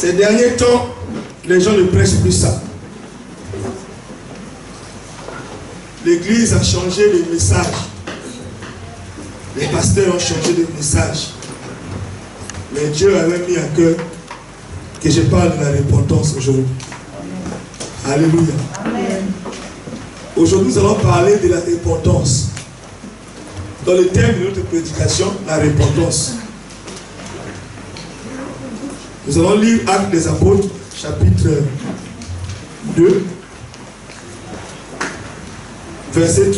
Ces derniers temps, les gens ne prêchent plus ça. L'église a changé de message. Les pasteurs ont changé de message. Mais Dieu avait mis à cœur que je parle de la repentance aujourd'hui. Alléluia. Amen. Aujourd'hui, nous allons parler de la repentance. Dans le thème de notre prédication, la repentance. Nous allons lire Actes des Apôtres, chapitre 2, versets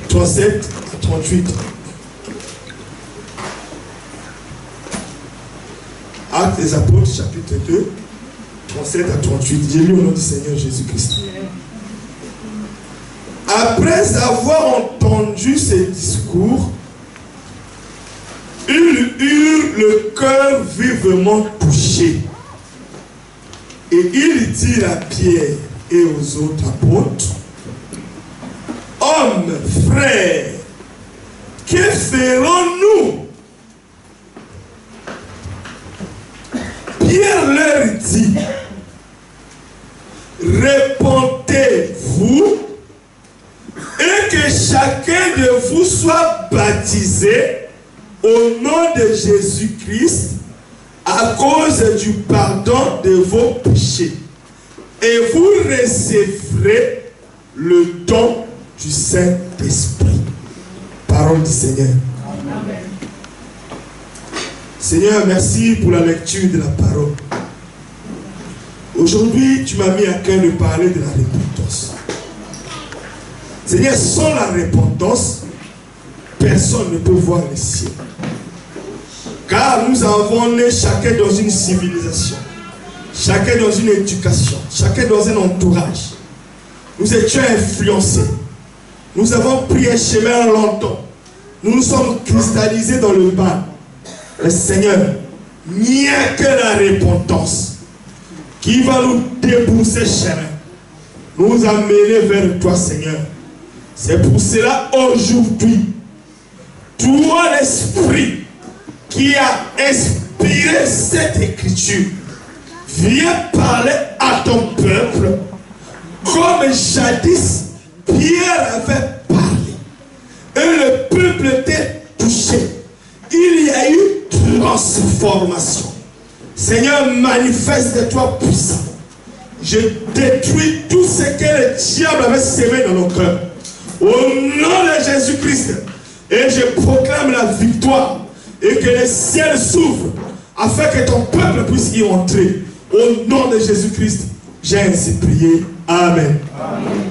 37 à 38. Actes des Apôtres, chapitre 2, 37 à 38. J'ai lu au nom du Seigneur Jésus-Christ. Après avoir entendu ces discours, ils eurent le cœur vivement touché. Et ils dirent à Pierre et aux autres apôtres: Hommes, frères, que ferons-nous? Pierre leur dit: Repentez-vous et que chacun de vous soit baptisé au nom de Jésus-Christ à cause du pardon de vos péchés. Et vous recevrez le don du Saint-Esprit. Parole du Seigneur. Amen. Seigneur, merci pour la lecture de la parole. Aujourd'hui, tu m'as mis à cœur de parler de la repentance. Seigneur, sans la repentance, personne ne peut voir le ciel. Car nous avons né chacun dans une civilisation, chacun dans une éducation, chacun dans un entourage. Nous étions influencés. Nous avons pris un chemin longtemps. Nous nous sommes cristallisés dans le mal. Le Seigneur, il n'y a que la repentance qui va nous débrousser chemin, nous amener vers toi, Seigneur. C'est pour cela, aujourd'hui, toi, l'Esprit qui a inspiré cette écriture, viens parler à ton peuple comme jadis Pierre avait parlé. Et le peuple était touché. Il y a eu transformation. Seigneur, manifeste-toi puissant. Je détruis tout ce que le diable avait sémé dans nos cœurs. Au nom de Jésus-Christ. Et je proclame la victoire. Et que le ciel s'ouvre. Afin que ton peuple puisse y entrer. Au nom de Jésus-Christ. J'ai ainsi prié. Amen. Amen.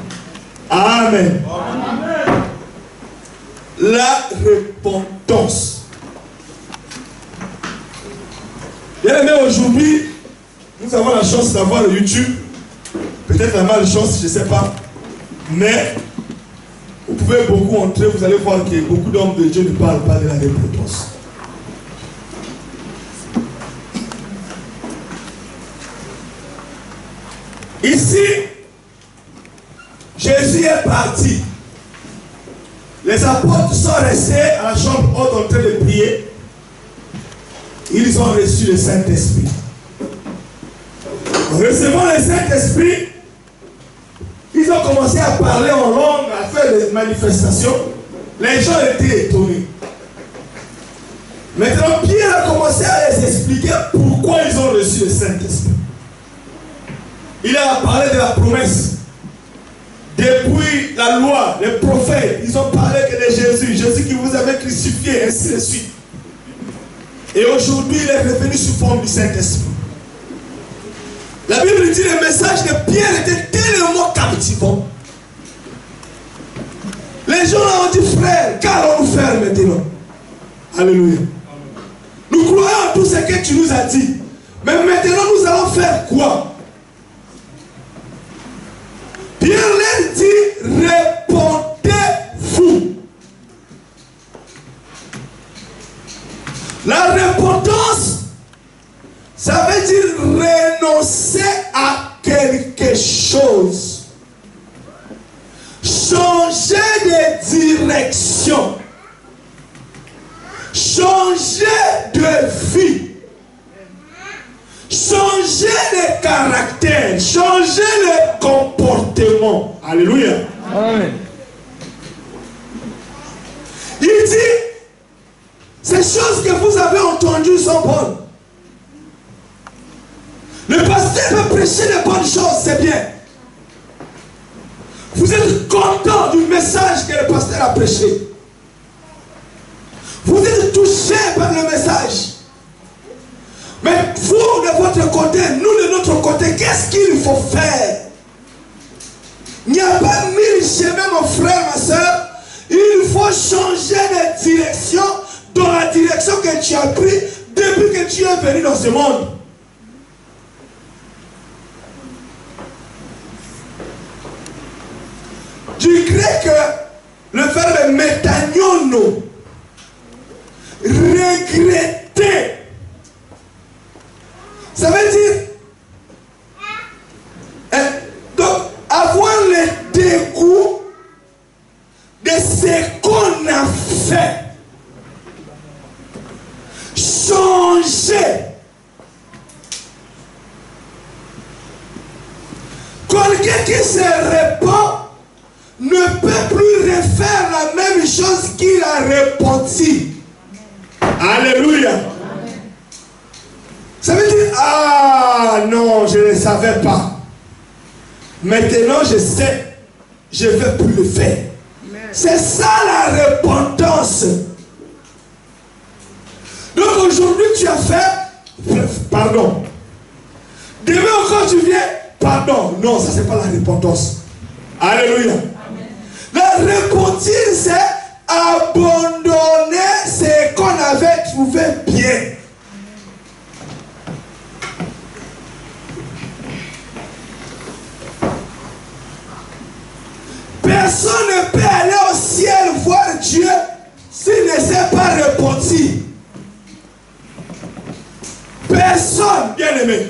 Amen. Amen. La repentance. Bien aimé, aujourd'hui, nous avons la chance d'avoir le YouTube. Peut-être la malchance, je ne sais pas. Mais vous pouvez beaucoup entrer, vous allez voir que beaucoup d'hommes de Dieu ne parlent pas de la repentance. Ici, Jésus est parti. Les apôtres sont restés à la chambre haute en train de prier. Ils ont reçu le Saint-Esprit. En recevant le Saint-Esprit, ils ont commencé à parler en langue, à faire des manifestations. Les gens étaient étonnés. Maintenant, Pierre a commencé à les expliquer pourquoi ils ont reçu le Saint-Esprit. Il a parlé de la promesse. Depuis la loi, les prophètes, ils ont parlé que de Jésus, Jésus qui vous avait crucifié, ainsi de suite. Et aujourd'hui, il est revenu sous forme du Saint-Esprit. La Bible dit le message de Pierre était tellement captivant. Les gens ont dit, frère, qu'allons-nous faire maintenant? Alléluia. Nous croyons en tout ce que tu nous as dit. Mais maintenant, nous allons faire quoi? Pierre leur dit, répondez-vous. La repentance, ça veut dire renoncer à quelque chose. Changer de direction. Changer de vie. Changer changer le caractère, changer le comportement. Alléluia. Amen. Il dit, ces choses que vous avez entendues sont bonnes. Le pasteur peut prêcher les bonnes choses, c'est bien. Vous êtes content du message que le pasteur a prêché. Vous êtes touché par le message. Mais vous, de votre côté, nous, de notre côté, qu'est-ce qu'il faut faire? Il n'y a pas mille chemins, mon frère, ma soeur. Il faut changer de direction dans la direction que tu as pris depuis que tu es venu dans ce monde. Du grec, le verbe métaniono, regretter. Ça veut dire donc avoir le dégoût de ce qu'on a fait. Changer. Quelqu'un qui se répand ne peut plus refaire la même chose qu'il a répété. Alléluia. Ça veut dire, ah non, je ne savais pas. Maintenant je sais, je ne vais plus le faire. C'est ça la repentance. Donc aujourd'hui tu as fait, pardon. Demain encore tu viens, pardon. Non, ça c'est pas la repentance. Alléluia. La repentir c'est abandonner ce qu'on avait trouvé bien. Personne ne peut aller au ciel voir Dieu s'il ne s'est pas repenti. Personne, bien aimé.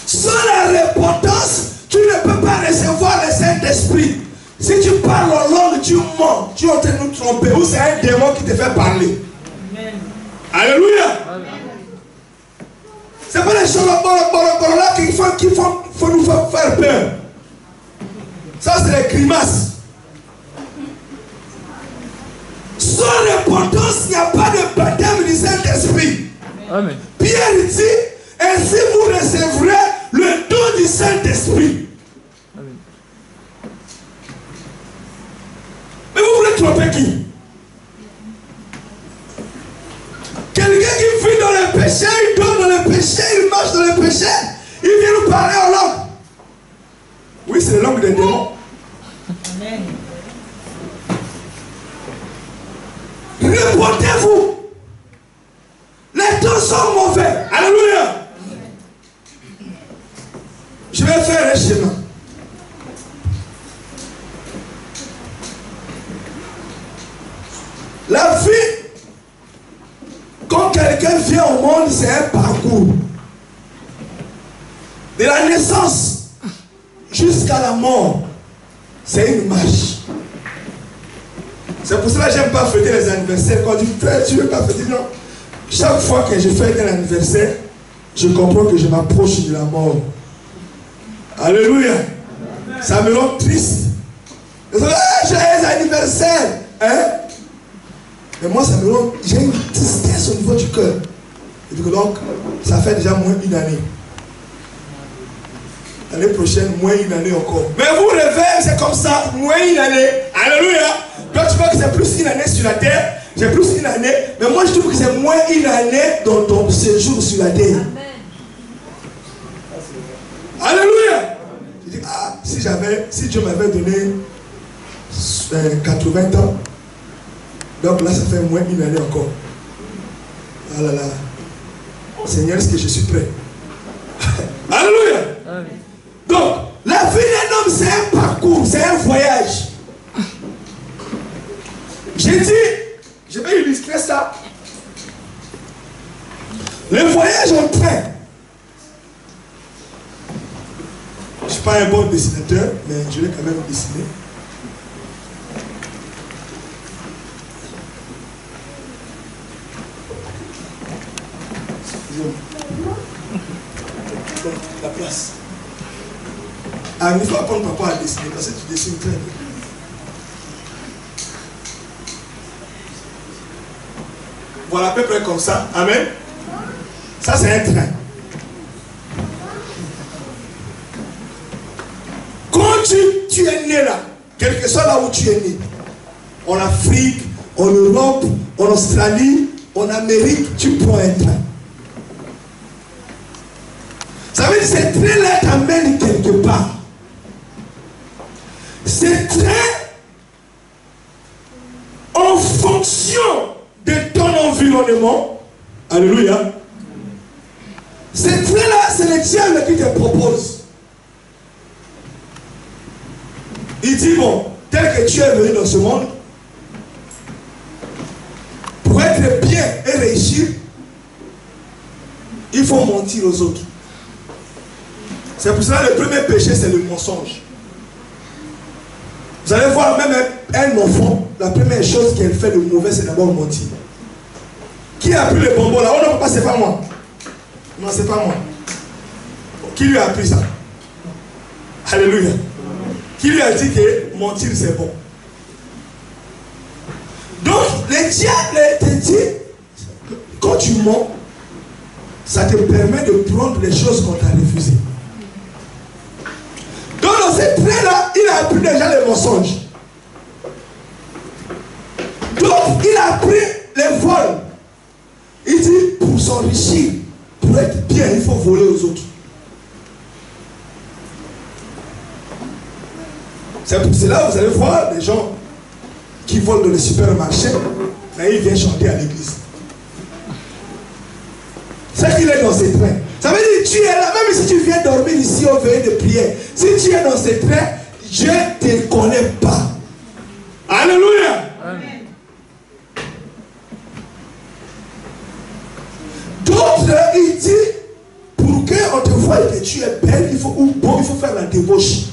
Sans la repentance, tu ne peux pas recevoir le Saint-Esprit. Si tu parles en langue, tu mens. Tu es en train de nous tromper. Ou c'est un démon qui te fait parler. Amen. Alléluia. C'est pas les choses là qui faut nous faire peur. Ça, c'est les grimaces. Sans repentance, il n'y a pas de baptême du Saint-Esprit. Amen. Pierre dit, ainsi vous recevrez le don du Saint-Esprit. Amen. Mais vous voulez tromper qui? Quelqu'un qui vit dans le péché, il dort dans le péché, il marche dans le péché, il vient nous parler en langue. Oui, c'est la langue des démons. Amen. Reportez-vous. Les temps sont mauvais. Alléluia. Je vais faire un schéma. La vie, quand quelqu'un vient au monde, c'est un parcours. De la naissance jusqu'à la mort, c'est une marche. C'est pour cela que je n'aime pas fêter les anniversaires. Quand tu dis, frère, tu ne veux pas fêter, non. Chaque fois que je fête un anniversaire, je comprends que je m'approche de la mort. Alléluia. Ça me rend triste. Joyeux anniversaire. Hein? Mais moi, ça me rend. J'ai une tristesse au niveau du cœur. Et donc, ça fait déjà moins une année. L'année prochaine, moins une année encore. Mais vous rêvez, c'est comme ça, moins une année. Alléluia. Toi, tu vois que c'est plus une année sur la terre. J'ai plus une année. Mais moi, je trouve que c'est moins une année dans ton séjour sur la terre. Amen. Alléluia. Je dis, ah, si Dieu m'avait donné 80 ans, donc là, ça fait moins une année encore. Ah là là. Seigneur, est-ce que je suis prêt? Alléluia. Amen. Donc, la vie d'un homme, c'est un parcours, c'est un voyage. J'ai dit, je vais illustrer ça. Le voyage en train. Je ne suis pas un bon dessinateur, mais je vais quand même dessiner. La place. Ah, il faut apprendre papa à dessiner parce que tu dessines très bien. Voilà à peu près comme ça. Amen. Ça c'est un train. Quand tu es né là, quel que soit là où tu es né, en Afrique, en Europe, en Australie, en Amérique, tu prends un train. Ça veut dire que ce train-là t'amène quelque part. Ce train, en fonction de ton environnement, alléluia, ce train-là, c'est le diable qui te propose. Il dit, bon, tel que tu es venu dans ce monde, pour être bien et réussir, il faut mentir aux autres. C'est pour cela que le premier péché, c'est le mensonge. Vous allez voir, même un enfant, la première chose qu'elle fait de mauvais, c'est d'abord mentir. Qui a appris le bonbon là? Oh non, papa, c'est pas moi. Non, c'est pas moi. Qui lui a appris ça? Alléluia. Qui lui a dit que mentir, c'est bon? Donc, le diable te dit, quand tu mens, ça te permet de prendre les choses qu'on t'a refusées. Donc, dans ce trait-là, il a appris déjà les mensonges. Donc, il a appris les vols. Il dit, pour s'enrichir, pour être bien, il faut voler aux autres. C'est pour cela que vous allez voir des gens qui volent dans les supermarchés, mais ils viennent chanter à l'église. C'est qu'il est dans ces trains. Ça veut dire que tu es là, même si tu viens dormir ici au veillée de prière, si tu es dans ces trains, je ne te connais pas. Alléluia. Amen. D'autres, il dit, pour qu'on te voie que tu es belle, il faut faire la débauche.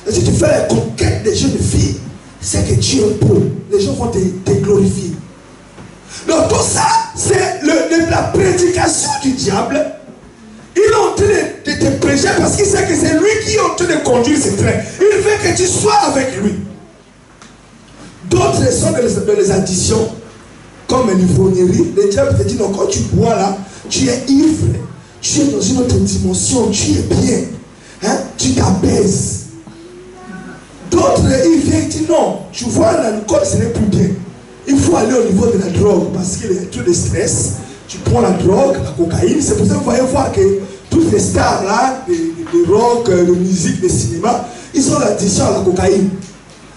Et si tu fais la conquête des jeunes filles, c'est que tu es beau. Les gens vont te glorifier. Donc tout ça, c'est la prédication du diable. Il est en train de te prêcher parce qu'il sait que c'est lui qui est en train de conduire ce train. Il veut que tu sois avec lui. D'autres sont dans les additions, comme l'ivrognerie. Le diable te dit, non, quand tu bois là, tu es ivre. Tu es dans une autre dimension, tu es bien. Hein? Tu t'apaises. D'autres, il vient et dit, non, tu vois, l'alcool, ce n'est plus bien. Il faut aller au niveau de la drogue parce qu'il y a trop de stress. Tu prends la drogue, la cocaïne. C'est pour ça que vous voyez voir que toutes les stars là, de rock, de musique, de cinéma, ils ont l'addiction à la cocaïne.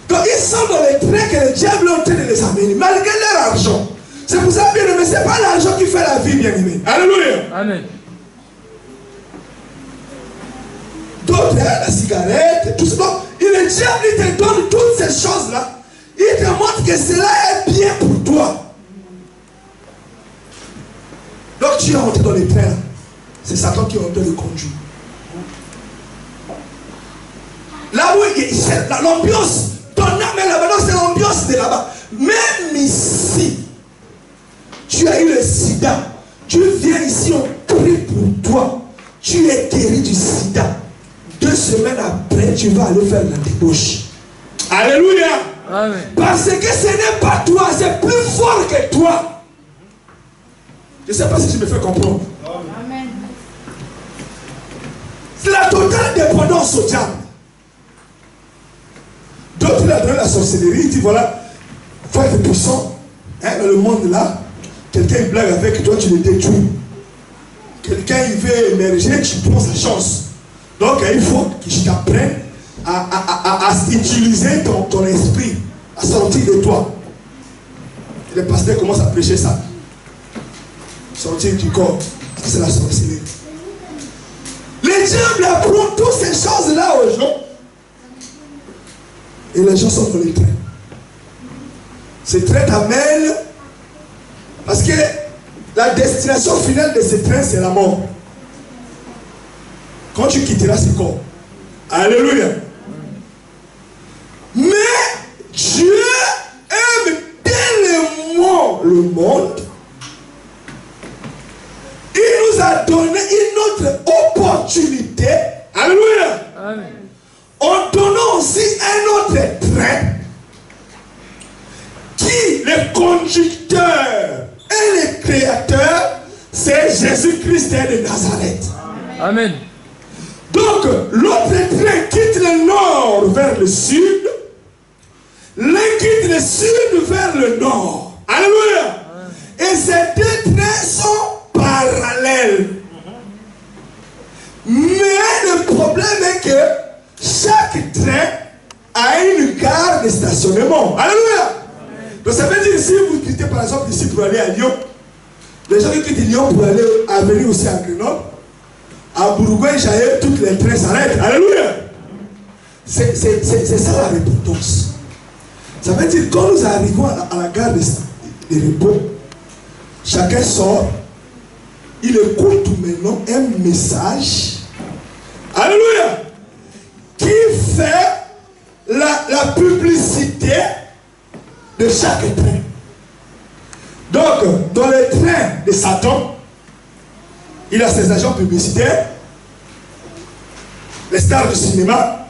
Donc ils sont dans les trains que le diable est en train de les amener, malgré leur argent. C'est pour ça, bien aimé, ce n'est pas l'argent qui fait la vie, bien aimé. Alléluia. Amen. D'autres, la cigarette, tout ça. Et le diable, il te donne toutes ces choses-là. Il te montre que cela est bien pour toi. Donc tu es rentré dans les trains. C'est Satan qui est en train de conduire. Là où l'ambiance, ton âme est là-bas, c'est l'ambiance de là-bas. Même ici, tu as eu le sida. Tu viens ici, on prie pour toi. Tu es guéri du sida. 2 semaines après, tu vas aller faire la débauche. Alléluia. Amen. Parce que ce n'est pas toi, c'est plus fort que toi. Je ne sais pas si tu me fais comprendre. Amen. C'est la totale dépendance au diable. D'autres, il a donné la sorcellerie, il dit voilà, il faut être puissant. Hein, dans le monde là, quelqu'un blague avec toi, tu le détruis. Quelqu'un il veut émerger, tu prends sa chance. Donc il faut que je t'apprenne à utiliser ton esprit, à sortir de toi. Et le pasteur commence à prêcher ça. Sortir du corps. C'est la sorcellerie. Le diable apprend toutes ces choses-là aux gens. Et les gens sont dans les trains. Ce train t'amène. Parce que la destination finale de ce train, c'est la mort. Quand tu quitteras ce corps. Alléluia. Mais Dieu aime tellement le monde. Il l'opportunité, alléluia, Amen. en donnant aussi un autre train qui, le conducteur et le créateur, c'est Jésus-Christ de Nazareth. Amen. Donc, l'autre train quitte le nord vers le sud, l'un quitte le sud vers le nord. Alléluia. Et ces deux trains sont parallèles. Mais le problème est que chaque train a une gare de stationnement. Alléluia. Donc ça veut dire, si vous quittez par exemple ici pour aller à Lyon, les gens qui quittent Lyon pour aller à venir aussi à Grenoble, à Bourgogne-Jaïe, toutes les trains s'arrêtent. Alléluia. C'est ça la repentance. Ça veut dire, quand nous arrivons à la gare de repos, chacun sort, il écoute maintenant un message, alléluia, qui fait la publicité de chaque train. Donc, dans le train de Satan, il a ses agents publicitaires, les stars du cinéma,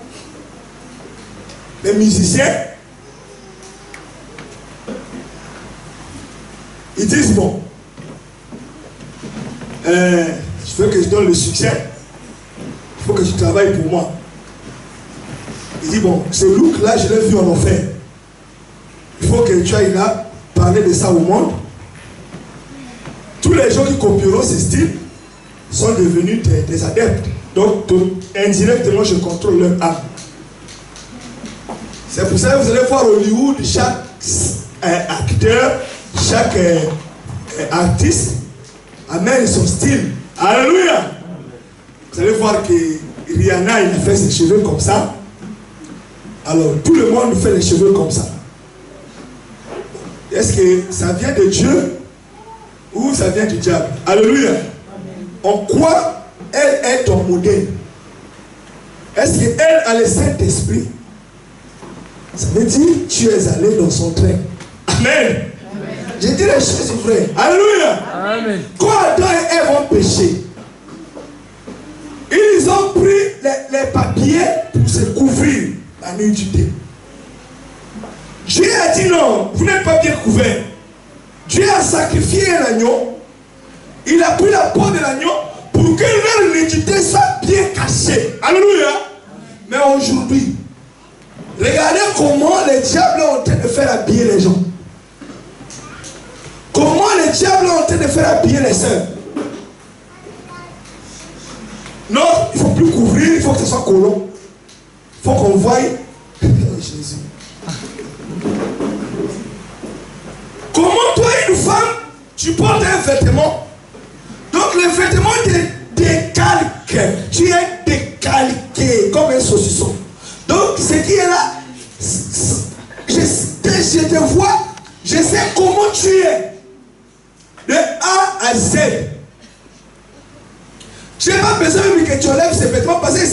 les musiciens. Ils disent, bon, je veux que je donne le succès, il faut que tu travailles pour moi. Il dit, bon, ce look-là, je l'ai vu en enfer. Il faut que tu ailles là, parler de ça au monde. Tous les gens qui copieront ce style sont devenus des adeptes. Donc, indirectement, je contrôle leur âme. C'est pour ça que vous allez voir Hollywood, chaque acteur, chaque artiste amène son style. Alléluia. Vous allez voir que Rihanna, il a fait ses cheveux comme ça. Alors, tout le monde fait les cheveux comme ça. Est-ce que ça vient de Dieu ou ça vient du diable? Alléluia. En quoi elle est ton modèle? Est-ce qu'elle a le Saint-Esprit? Ça veut dire que tu es allé dans son train. Amen. Je dis les choses vraies. Alléluia. Amen. Quand Adam et Ève ont péché, ils ont pris les papiers pour se couvrir la nudité. Dieu a dit non, vous n'êtes pas bien couvert. Dieu a sacrifié un agneau. Il a pris la peau de l'agneau pour que leur nudité soit bien cachée. Alléluia. Mais aujourd'hui, regardez comment les diables ont en train de faire habiller les gens. Comment les diables ont en train de faire habiller les sœurs. Non, il ne faut plus couvrir, il faut que ce soit collant. Il faut qu'on voie Jésus. Comment toi, une femme, tu portes un vêtement, donc le vêtement te décalque. Tu es décalqué comme un saucisson. Donc, ce qui est là, je te vois, je sais comment tu es. De A à Z. Tu n'as pas besoin même que tu enlèves ces vêtements parce que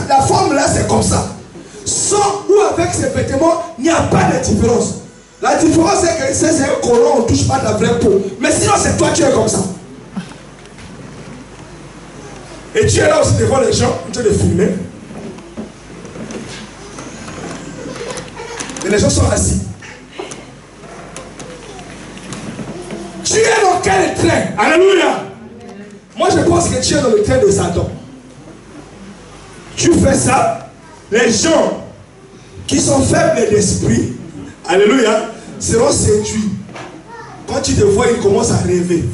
la forme là, c'est comme ça. Sans ou avec ces vêtements, il n'y a pas de différence. La différence, c'est que c'est un collant, on ne touche pas ta vraie peau. Mais sinon, c'est toi, tu es comme ça. Et tu es là aussi devant les gens, en train de filmer. Et les gens sont assis. Tu es dans quel train? Alléluia. Moi, je pense que tu es dans le train de Satan. Tu fais ça, les gens qui sont faibles d'esprit, alléluia, seront séduits. Quand tu te vois, ils commencent à rêver.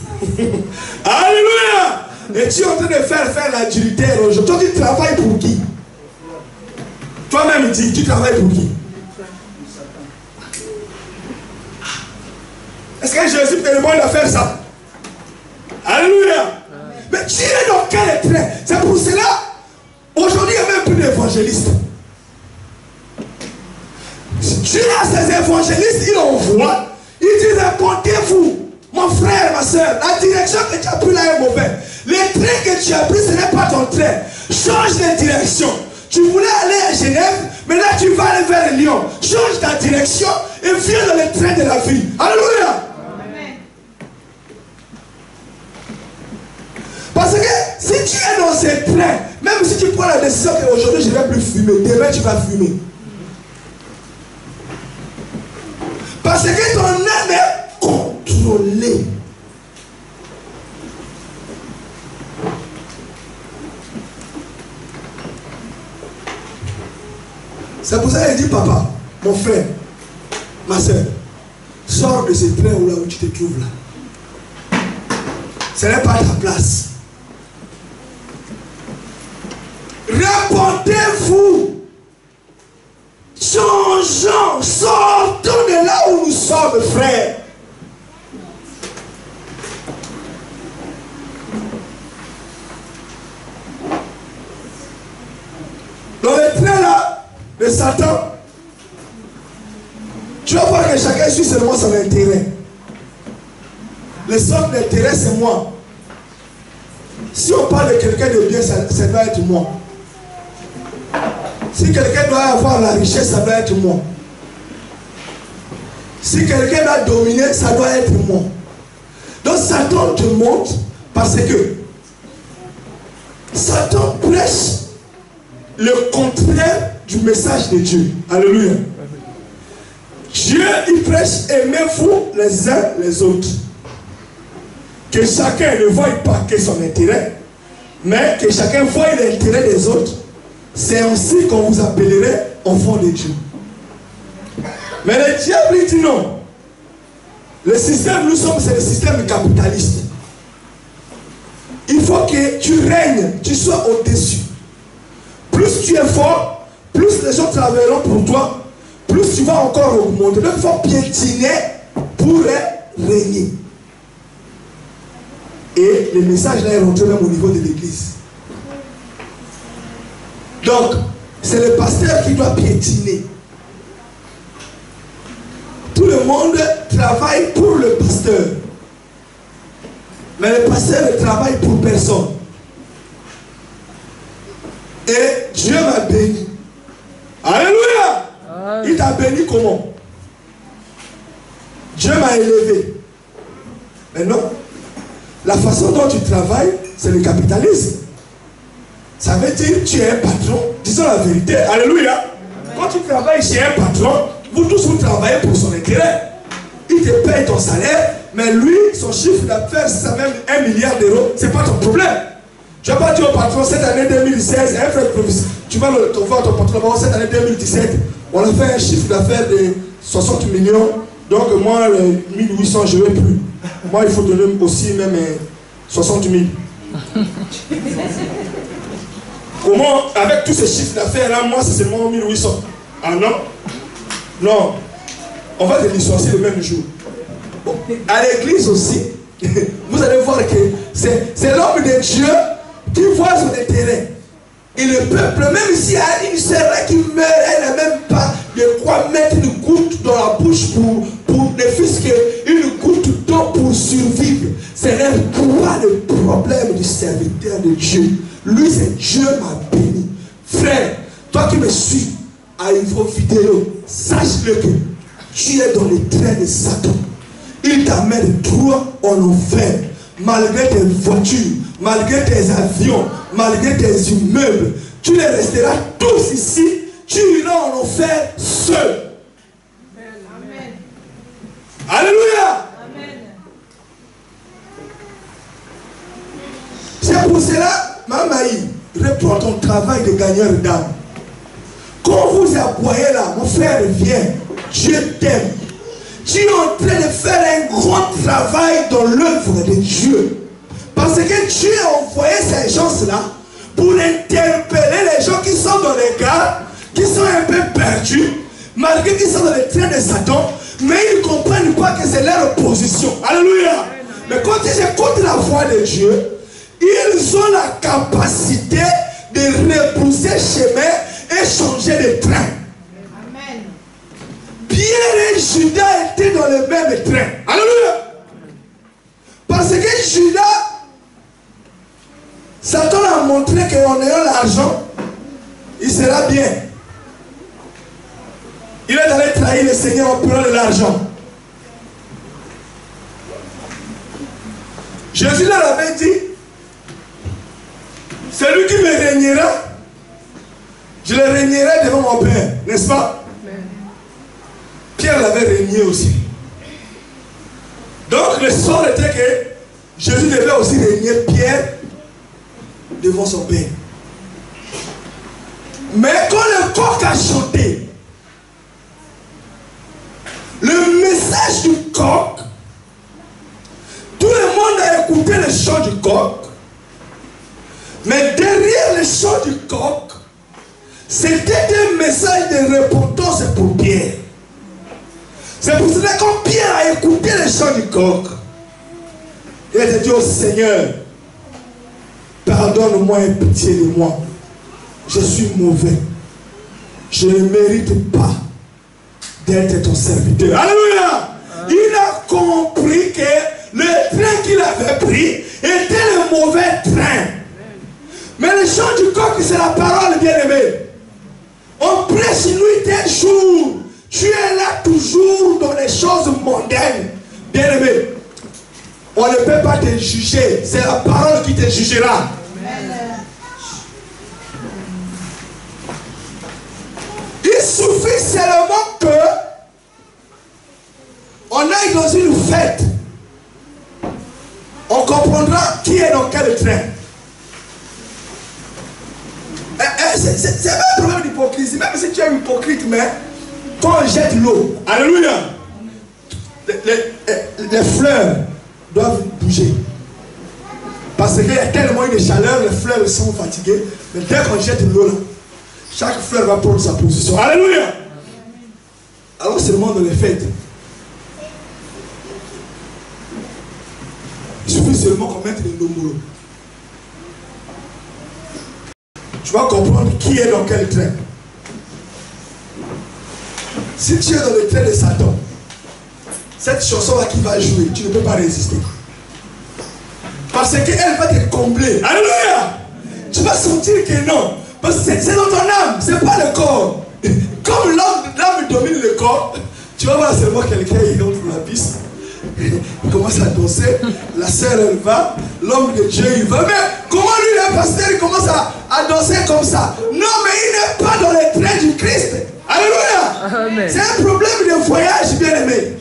Alléluia. Et tu es en train de faire l'adultère aujourd'hui. Toi, tu travailles pour qui? Toi-même, tu travailles pour qui? Est-ce que Jésus te demande de faire ça? Alléluia. Mais tu es dans quel train? C'est pour cela, aujourd'hui, il n'y a même plus d'évangélistes. Tu as ces évangélistes, ils envoient, ils disent, répondez-vous, mon frère, ma soeur, la direction que tu as pris là est mauvaise. Le train que tu as pris, ce n'est pas ton train. Change de direction. Tu voulais aller à Genève, mais là tu vas aller vers Lyon. Change ta direction et viens dans le train de la vie. Alléluia. Parce que si tu es dans ce train, si tu prends la décision qu'aujourd'hui je ne vais plus fumer, demain tu vas fumer. Parce que ton âme est contrôlée. C'est pour ça qu'il dit, papa, mon frère, ma soeur, sors de ce train où, là où tu te trouves là. Ce n'est pas ta place. Répondez-vous. Changeons, sortons de là où nous sommes, frères. Dans le train là, de Satan, tu vas voir que chacun suit seulement son intérêt. Le centre d'intérêt, c'est moi. Si on parle de quelqu'un de bien, ça doit être moi. Si quelqu'un doit avoir la richesse, ça doit être moi. Si quelqu'un doit dominer, ça doit être moi. Donc Satan te montre parce que Satan prêche le contraire du message de Dieu. Alléluia. Dieu, il prêche, aimez-vous les uns les autres. Que chacun ne voie pas que son intérêt, mais que chacun voie l'intérêt des autres. C'est ainsi qu'on vous appellerait enfants de Dieu. Mais le diable dit non. Le système, nous sommes, c'est le système capitaliste. Il faut que tu règnes, tu sois au-dessus. Plus tu es fort, plus les gens travailleront pour toi, plus tu vas encore augmenter. Donc il faut piétiner pour régner. Et le message là est rentré même au niveau de l'église. Donc, c'est le pasteur qui doit piétiner. Tout le monde travaille pour le pasteur. Mais le pasteur ne travaille pour personne. Et Dieu m'a béni. Alléluia! Il t'a béni comment? Dieu m'a élevé. Mais non. La façon dont tu travailles, c'est le capitalisme. Ça veut dire que tu es un patron. Disons la vérité. Alléluia. Amen. Quand tu travailles chez un patron, vous tous vous travaillez pour son intérêt. Il te paye ton salaire, mais lui, son chiffre d'affaires, c'est même 1 milliard d'euros. Ce n'est pas ton problème. Tu n'as pas dit au patron, cette année 2016, un frère professeur, tu vas le voir ton patron, cette année 2017, on a fait un chiffre d'affaires de 60 millions. Donc moi, 1800, je ne veux plus. Moi, il faut donner aussi même 60 000. Comment, avec tous ces chiffres d'affaires-là, moi, c'est seulement 1800. Ah non? Non. On va te licencier le même jour. Bon. À l'église aussi, vous allez voir que c'est l'homme de Dieu qui voit son intérêt. Et le peuple, même s'il y a une sœur qui meurt, elle n'a même pas de quoi mettre une goutte dans la bouche pour ne fût-ce qu'une goutte d'eau pour survivre. C'est quoi le problème du serviteur de Dieu? Lui, c'est Dieu m'a béni. Frère, toi qui me suis à une vidéo, sache-le que tu es dans les trains de Satan. Il t'amène droit en enfer. Malgré tes voitures, malgré tes avions, malgré tes immeubles, tu les resteras tous ici. Tu iras en enfer seul. Amen. Alléluia. Amen. C'est pour cela, Mamaï, reprends ton travail de gagneur d'âme. Quand vous aboyez là, mon frère, viens. Dieu t'aime. Tu es en train de faire un grand travail dans l'œuvre de Dieu. Parce que Dieu a envoyé ces gens-là pour interpeller les gens qui sont dans les gares, qui sont un peu perdus, malgré qu'ils sont dans les trains de Satan, mais ils ne comprennent pas que c'est leur position. Alléluia. Mais quand ils écoutent la voix de Dieu, ils ont la capacité de rebrousser chemin et changer de train. Amen. Pierre et Judas étaient dans le même train. Alléluia. Parce que Judas, Satan a montré qu'en ayant l'argent, il sera bien. Il est allé trahir le Seigneur en prenant de l'argent. Jésus leur avait dit, celui qui me régnerai, je le régnerai devant mon Père, n'est-ce pas? Pierre l'avait régné aussi. Donc le sort était que Jésus devait aussi régner Pierre devant son Père. Mais quand le coq a chanté, le message du coq, tout le monde a écouté le chant du coq, mais derrière le chant du coq, c'était un message de repentance pour Pierre. C'est pour cela que quand Pierre a écouté le chant du coq, il a dit au Seigneur, pardonne-moi et pitié de moi. Je suis mauvais. Je ne mérite pas d'être ton serviteur. Alléluia. Il a compris que le train qu'il avait pris était le mauvais train. Mais le chant du coq, c'est la parole, bien-aimé. On prêche nuit et jour. Tu es là toujours dans les choses mondaines. Bien-aimé, on ne peut pas te juger. C'est la parole qui te jugera. Il suffit seulement que on aille dans une fête. On comprendra qui est dans quel train. C'est un problème d'hypocrisie. Même si tu es hypocrite, mais quand on jette l'eau, alléluia, les fleurs doivent bouger. Parce qu'il y a tellement de chaleur, les fleurs sont fatiguées. Mais dès qu'on jette l'eau là, chaque fleur va prendre sa position. Alléluia. Alors seulement dans les fêtes, il suffit seulement qu'on mette les nombres. Tu vas comprendre qui est dans quel train. Si tu es dans le train de Satan, cette chanson-là qui va jouer, tu ne peux pas résister. Parce qu'elle va te combler. Alléluia. Tu vas sentir que non. Parce que c'est dans ton âme, c'est pas le corps. Comme l'âme domine le corps, tu vas voir seulement quelqu'un qui entre dans la piste. Il commence à danser, la sœur elle va, l'homme de Dieu il va. Mais comment lui le pasteur il commence à danser comme ça? Non, mais il n'est pas dans les traits du Christ. Alléluia. C'est un problème de voyage, bien aimé.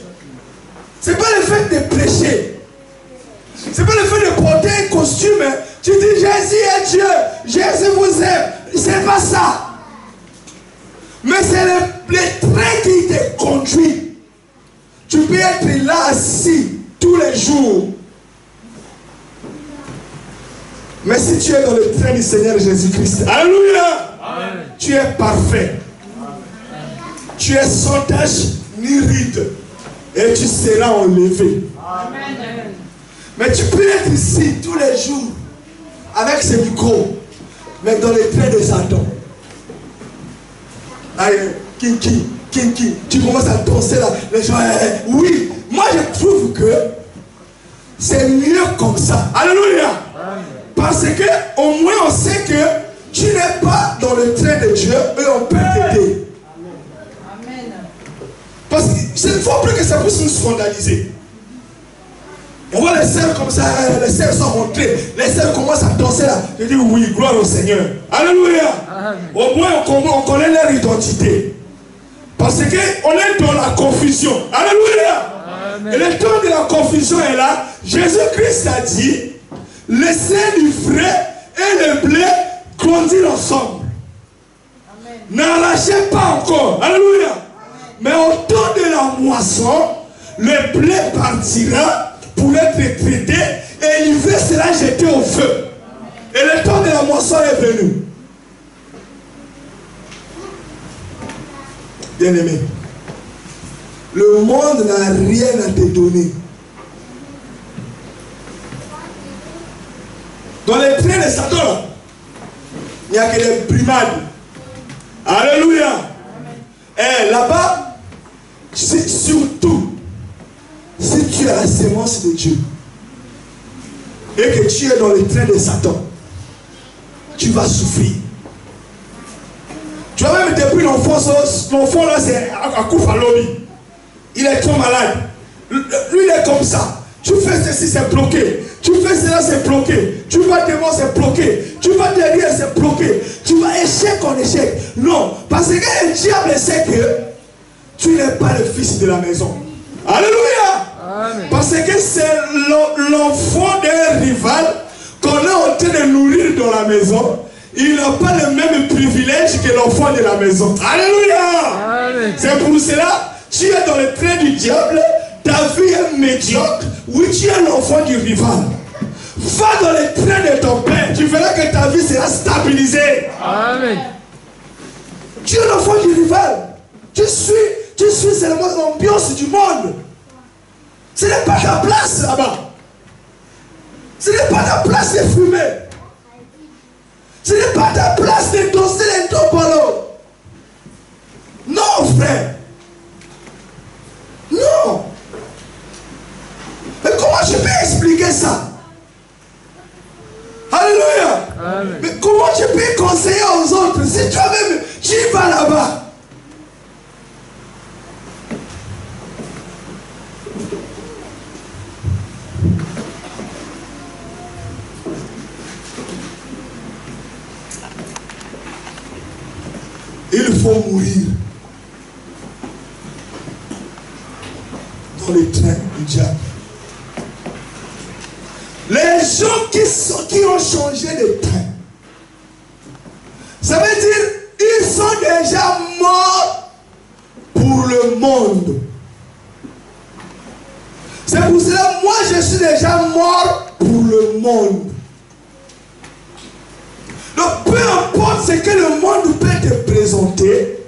C'est pas le fait de prêcher. C'est pas le fait de porter un costume. Tu dis Jésus est Dieu, Jésus vous aime. C'est pas ça. Mais c'est le train qui te conduit. Tu peux être là assis tous les jours. Mais si tu es dans le train du Seigneur Jésus-Christ, alléluia, amen, tu es parfait. Amen. Tu es sans tache ni ride. Et tu seras enlevé. Amen. Mais tu peux être ici tous les jours avec ce micro, mais dans le train de Satan. Allez, kinky. Tu commences à danser là, les gens, oui, moi je trouve que c'est mieux comme ça. Alléluia. Parce que au moins on sait que tu n'es pas dans le train de Dieu et on peut t'aider. Parce qu'il ne faut plus que ça puisse nous scandaliser. On voit les sœurs comme ça, les sœurs sont rentrées, les sœurs commencent à danser là. Je dis oui, gloire au Seigneur. Alléluia. Au moins on connaît leur identité. Parce qu'on est dans la confusion. Alléluia. Amen. Et le temps de la confusion est là. Jésus-Christ a dit, laissez du frais et le blé grandir ensemble. N'arrachez pas encore. Alléluia. Amen. Mais au temps de la moisson, le blé partira pour être traité et l'hiver sera jeté au feu. Et le temps de la moisson est venu. Bien-aimé, le monde n'a rien à te donner. Dans les trains de Satan, il n'y a que des primades. Alléluia. Et là-bas, surtout, si tu as la sémence de Dieu et que tu es dans le train de Satan, tu vas souffrir. Tu vois, même depuis l'enfance, l'enfant là c'est à coup à lobby. Il est trop malade. Lui il est comme ça. Tu fais ceci, c'est bloqué. Tu fais cela, c'est bloqué. Tu vas devant, c'est bloqué. Tu vas derrière, c'est bloqué. Tu vas échec en échec. Non, parce que le diable sait que tu n'es pas le fils de la maison. Alléluia. Amen. Parce que c'est l'enfant d'un rival qu'on est en train de nourrir dans la maison. Il n'a pas le même privilège que l'enfant de la maison. Alléluia. C'est pour cela, tu es dans le train du diable, ta vie est médiocre. Oui, tu es l'enfant du rival. Va dans le train de ton père, tu verras que ta vie sera stabilisée. Amen. Tu es l'enfant du rival. Tu suis seulement l'ambiance du monde. Ce n'est pas ta place là-bas. Ce n'est pas ta place de fumer. Ce n'est pas ta place de danser les topolos. Non, frère. Non. Mais comment je peux expliquer ça? Alléluia. Amen. Mais comment tu peux conseiller aux autres si toi-même tu vas là-bas? Il faut mourir dans les trains du diable. Les gens qui ont changé de train, ça veut dire ils sont déjà morts pour le monde. C'est pour cela moi je suis déjà mort pour le monde. Donc peu importe ce que le monde peut te présenter,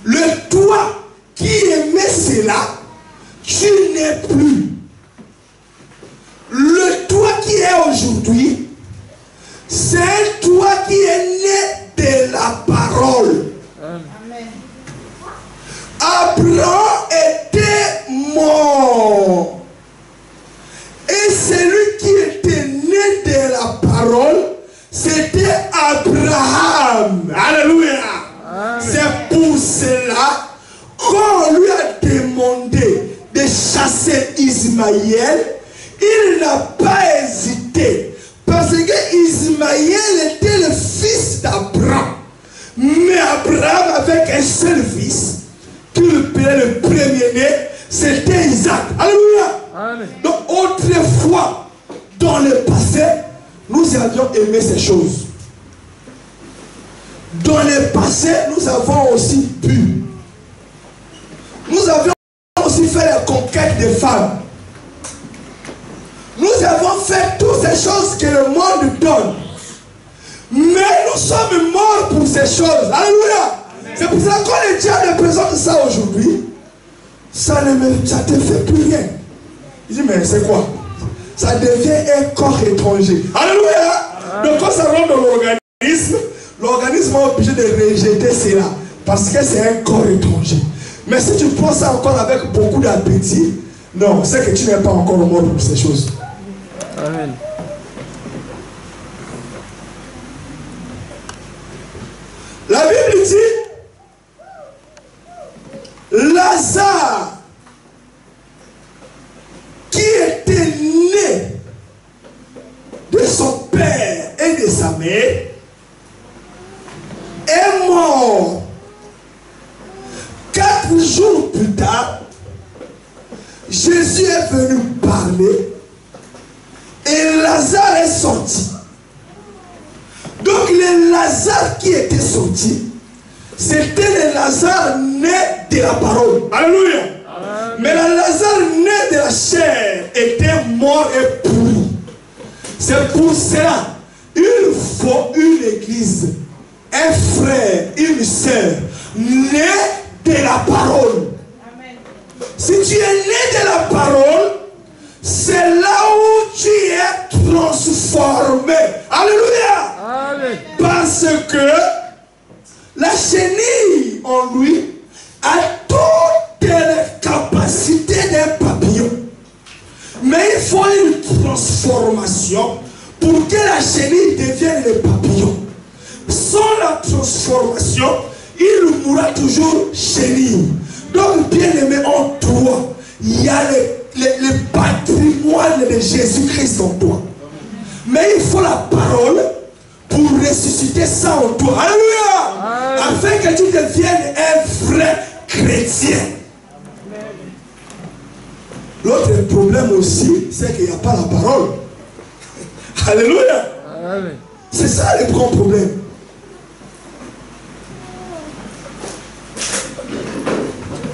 le toi qui aimait cela, tu n'es plus. Le toi qui est aujourd'hui, c'est un toi qui est né de la parole. Amen. Abraham était mort. Et celui qui était né de la parole, c'était Abraham. Alléluia. C'est pour cela qu'on lui a demandé de chasser Ismaël. Il n'a pas hésité. Parce que Ismaël était le fils d'Abraham. Mais Abraham avec un seul fils, qui le premier-né, c'était Isaac. Alléluia. Amen. Donc autrefois, dans le passé, nous avions aimé ces choses. Dans le passé, nous avons aussi bu. Nous avions aussi fait la conquête des femmes. Nous avons fait toutes ces choses que le monde donne. Mais nous sommes morts pour ces choses. Alléluia. C'est pour cela que quand le diable présente ça aujourd'hui, ça ne te fait plus rien. Il dit, mais c'est quoi? Ça devient un corps étranger. Alléluia. Donc quand ça rentre dans l'organisme est obligé de rejeter cela. Parce que c'est un corps étranger. Mais si tu prends ça encore avec beaucoup d'appétit, non, c'est que tu n'es pas encore mort pour ces choses. Amen. La Bible dit, Lazare, qui était né de son père et de sa mère, est mort. 4 jours plus tard, Jésus est venu parler et Lazare est sorti. Donc le Lazare qui était sorti, c'était le Lazare né de la parole. Alléluia. Mais le Lazare né de la chair était mort et pourri. C'est pour cela, il faut une église, un frère, une sœur, né de la parole. Amen. Si tu es né de la parole, c'est là où tu es transformé. Alléluia. Amen. Parce que la chenille en lui a toutes les capacités d'un papillon. Mais il faut une transformation pour que la chenille devienne le papillon. Sans la transformation, il mourra toujours chenille. Donc, bien aimé, en toi, il y a le patrimoine de Jésus-Christ en toi. Mais il faut la parole pour ressusciter ça en toi. Alléluia. Afin que tu deviennes un vrai chrétien. L'autre problème aussi, c'est qu'il n'y a pas la parole. Alléluia. C'est ça le grand problème.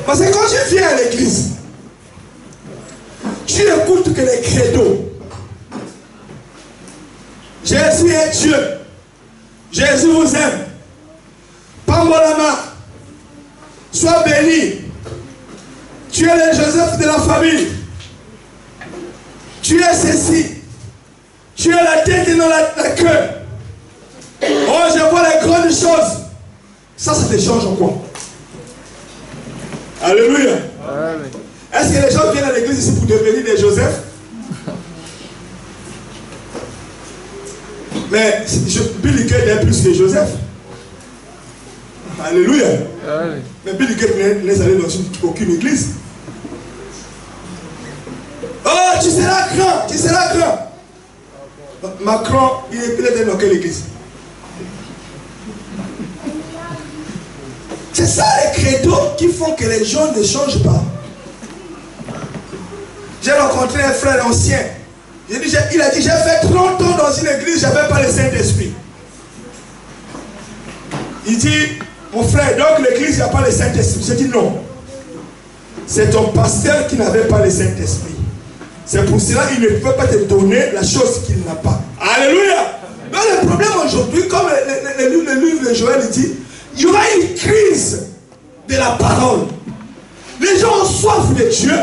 Parce que quand tu viens à l'église, tu écoutes que les credos. Jésus est Dieu. Jésus vous aime. Pambolama. Sois béni. Tu es le Joseph de la famille. Tu es ceci. Tu es la tête et non la queue. Oh, je vois les grandes choses. Ça te change en quoi? Alléluia. Est-ce que les gens viennent à l'église ici pour devenir des Joseph? Mais Billy Gates est plus que Joseph. Alléluia. Mais Billy Gates n'est allé dans aucune église. Oh, tu seras grand, tu seras grand. Macron, il est dans quelle église? C'est ça les credos qui font que les gens ne changent pas. J'ai rencontré un frère ancien. Il a dit, j'ai fait 30 ans dans une église, je n'avais pas le Saint-Esprit. Il dit, mon frère, donc l'église n'a pas le Saint-Esprit. J'ai dit non. C'est ton pasteur qui n'avait pas le Saint-Esprit. C'est pour cela qu'il ne peut pas te donner la chose qu'il n'a pas. Alléluia. Mais le problème aujourd'hui, comme le livre de Joël dit, il y aura une crise de la parole. Les gens ont soif de Dieu,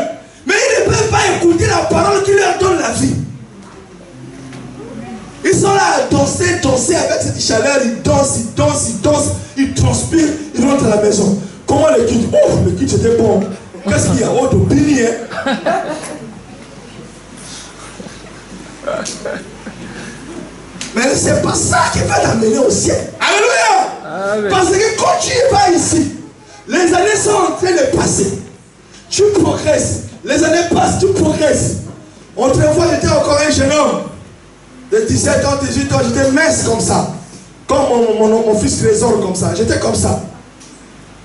mais ils ne peuvent pas écouter la parole qui leur donne la vie. Ils sont là à danser, danser avec cette chaleur, ils dansent, ils dansent, ils dansent, ils transpirent, ils rentrent à la maison. Comment le culte? Oh, le culte c'était bon. Qu'est-ce qu'il y a? Oh, de béni, hein? Mais c'est pas ça qui va t'amener au ciel. Alléluia. Parce que quand tu vas ici, les années sont en train de passer. Tu progresses. Les années passent, tu progresses. Autrefois, j'étais encore un jeune homme. De 17 ans, 18 ans, j'étais mince comme ça. Comme mon fils Trésor comme ça. J'étais comme ça.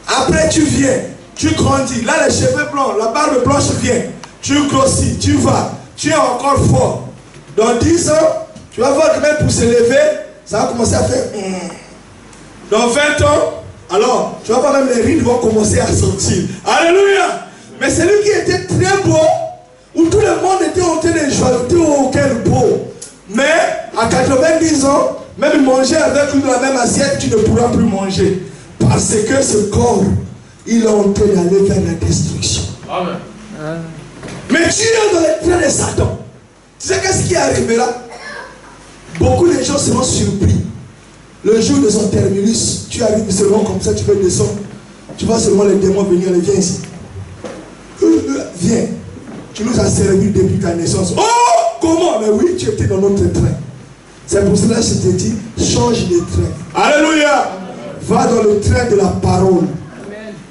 Après, tu viens. Tu grandis. Là, les cheveux blancs, la barbe blanche vient. Tu grossis, tu vas. Tu es encore fort. Dans 10 ans, tu vas voir que même pour se lever, ça va commencer à faire. Dans 20 ans, alors, tu vas voir même les rides vont commencer à sortir. Alléluia. Mais celui qui était très beau, où tout le monde était en train de jouer au quel beau. Mais à 90 ans, même manger avec lui dans la même assiette, tu ne pourras plus manger. Parce que ce corps, il est en train d'aller vers la destruction. Amen. Mais tu es dans les trains de Satan. Tu sais qu'est-ce qui arrivera? Beaucoup de gens seront surpris. Le jour de son terminus, tu arrives seulement comme ça, tu peux descendre. Tu vois seulement les démons venir, viens ici. Viens. Tu nous as servi depuis ta naissance. Oh, comment? Mais oui, tu étais dans notre train. C'est pour cela que je te dis, change de train. Alléluia. Va dans le train de la parole.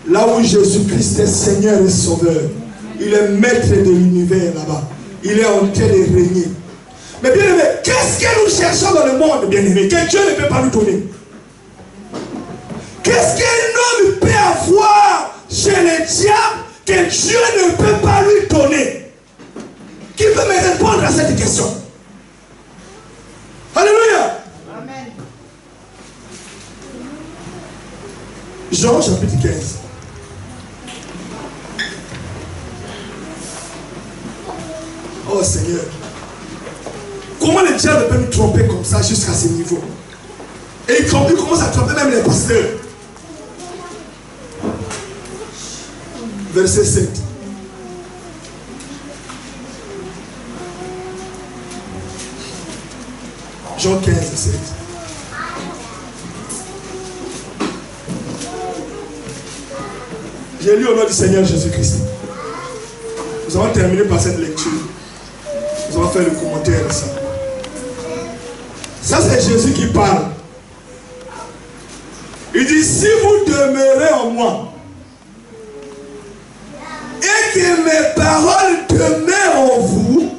Là où Jésus-Christ est Seigneur et Sauveur. Il est maître de l'univers là-bas. Il est en train de régner. Mais bien aimé, qu'est-ce que nous cherchons dans le monde, bien aimé, que Dieu ne peut pas nous donner? Qu'est-ce qu'un homme peut avoir chez le diable que Dieu ne peut pas lui donner? Qui peut me répondre à cette question? Alléluia. Amen. Jean chapitre 15. Oh Seigneur. Comment le diable peut nous tromper comme ça jusqu'à ce niveau? Et il commence à tromper même les pasteurs. Verset 7. Jean 15, 7. J'ai lu au nom du Seigneur Jésus-Christ. Nous allons terminer par cette lecture. Nous allons faire le commentaire de ça. Ça, c'est Jésus qui parle. Il dit, si vous demeurez en moi, et que mes paroles demeurent en vous,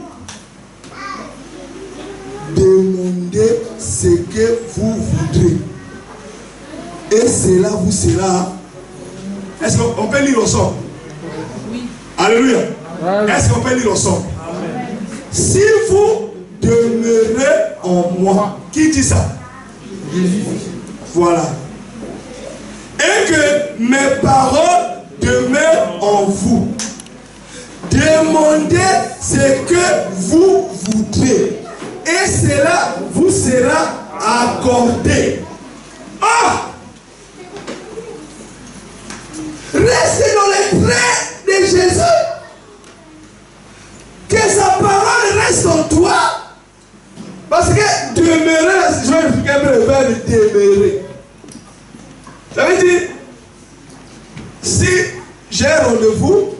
demeurez ce que vous voudrez. Et cela vous sera. Est-ce qu'on peut lire ensemble? Oui. Alléluia. Est-ce qu'on peut lire ensemble? Amen. Si vous demeurez en moi. Qui dit ça? Jésus. Voilà. Et que mes paroles demeurent en vous. Demandez ce que vous voudrez. Et cela vous sera accordé. Ah! Restez dans les traits de Jésus. Que sa parole reste en toi. Parce que demeurer, je vais expliquer un peu le verbe de demeurer. Ça veut dire, si j'ai un rendez-vous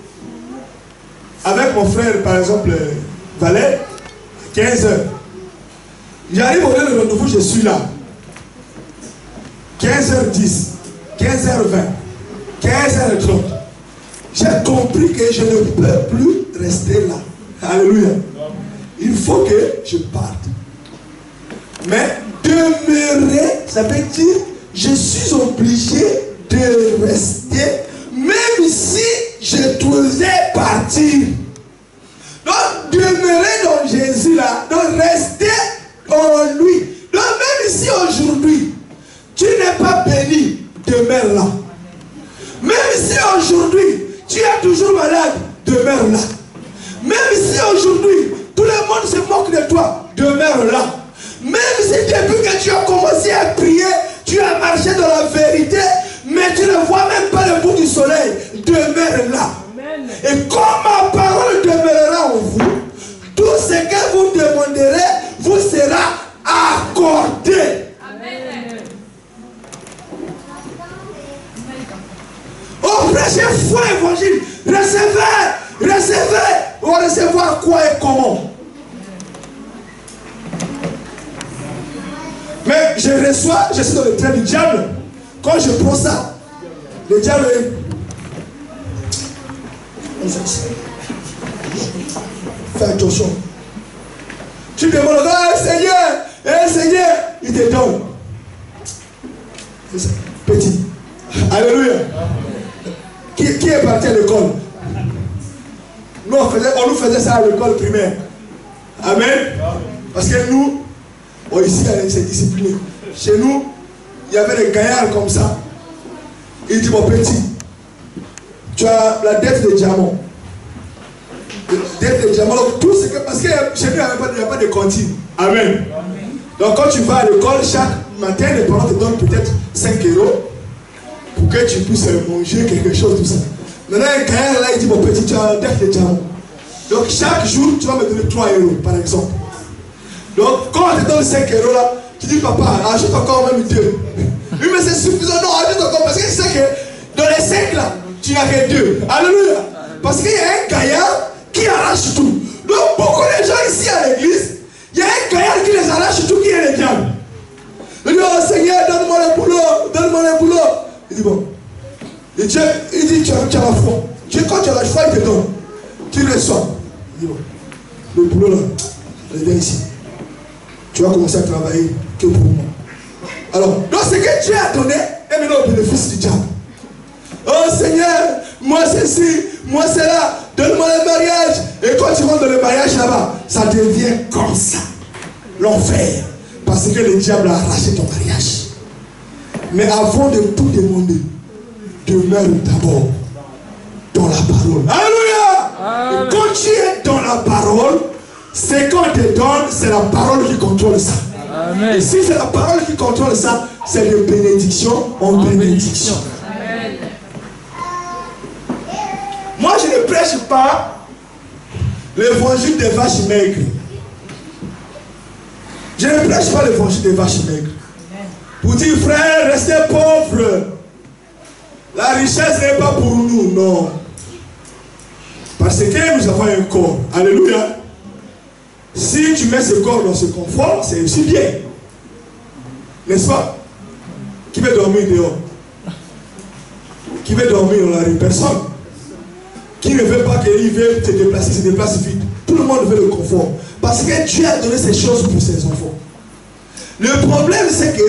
avec mon frère, par exemple, Valère, à 15h. J'arrive au lieu de rendez-vous, je suis là. 15h10, 15h20, 15h30. J'ai compris que je ne peux plus rester là. Alléluia. Il faut que je parte. Mais demeurer, ça veut dire je suis obligé de rester, même si je devais partir. Donc, demeurer dans Jésus là, donc rester en lui. Donc, même si aujourd'hui, tu n'es pas béni, demeure là. Même si aujourd'hui, tu es toujours malade, demeure là. Même si aujourd'hui, tout le monde se moque de toi, demeure là. Même si depuis que tu as commencé à prier, tu as marché dans la vérité, mais tu ne vois même pas le bout du soleil, demeure là. Amen. Et comme ma parole demeurera en vous, tout ce que vous demanderez vous sera accordé. Amen. Oh, prêchez foi évangile, recevez. On va recevoir quoi et comment? Mais je reçois, je suis dans le train du diable. Quand je prends ça, le diable est. Fais attention. Tu demandes, oh Seigneur, il te donne. Petit. Alléluia. Qui est parti à l'école? Nous, on nous faisait ça à l'école primaire. Amen. Parce que nous, ici, c'est discipliné. Chez nous, il y avait des gaillards comme ça. Il dit, mon petit, tu as la dette de diamant. Dette de diamant. Donc, tout ce que. Parce que chez nous, il n'y a pas de cantine. Amen. Donc, quand tu vas à l'école, chaque matin, les parents te donnent peut-être 5 euros pour que tu puisses manger quelque chose, tout ça. Maintenant, un gaillard là, il dit, mon petit, tu as la dette de diamant. Donc, chaque jour, tu vas me donner 3 euros, par exemple. Donc, quand on te donne 5 euros là, tu dis, papa, ajoute encore même 2. Oui, mais c'est suffisant. Non, ajoute encore. Parce que tu sais que dans les 5 là, tu n'as que 2. Alléluia. Parce qu'il y a un gaillard qui arrache tout. Donc, beaucoup de gens ici à l'église, il y a un gaillard qui les arrache tout, qui est le diable. Il dit, oh Seigneur, donne-moi le boulot. Il dit, bon. Et Dieu, il dit, tu as la foi. Dieu, quand tu as la foi, il te donne. Tu reçois. Il dit, bon. Le boulot là, viens ici. Tu vas commencer à travailler que pour moi. Alors, donc ce que Dieu a donné est maintenant au bénéfice du diable. Oh Seigneur, moi ceci, moi cela, donne-moi le mariage. Et quand tu rentres dans le mariage là-bas, ça devient comme ça. L'enfer. Parce que le diable a arraché ton mariage. Mais avant de tout demander, demeure d'abord dans la parole. Alléluia! Et quand tu es dans la parole, ce qu'on te donne, c'est la parole qui contrôle ça. Amen. Et si c'est la parole qui contrôle ça, c'est de bénédiction en bénédiction. Amen. Moi, je ne prêche pas l'évangile des vaches maigres. Je ne prêche pas l'évangile des vaches maigres. Pour dire, frère, restez pauvres. La richesse n'est pas pour nous, non. Parce que nous avons un corps. Alléluia. Si tu mets ce corps dans ce confort, c'est aussi bien. N'est-ce pas? Qui veut dormir dehors? Qui veut dormir dans la rue? Personne. Qui ne veut pas qu'il vienne se déplace vite? Tout le monde veut le confort. Parce que Dieu a donné ces choses pour ses enfants. Le problème, c'est que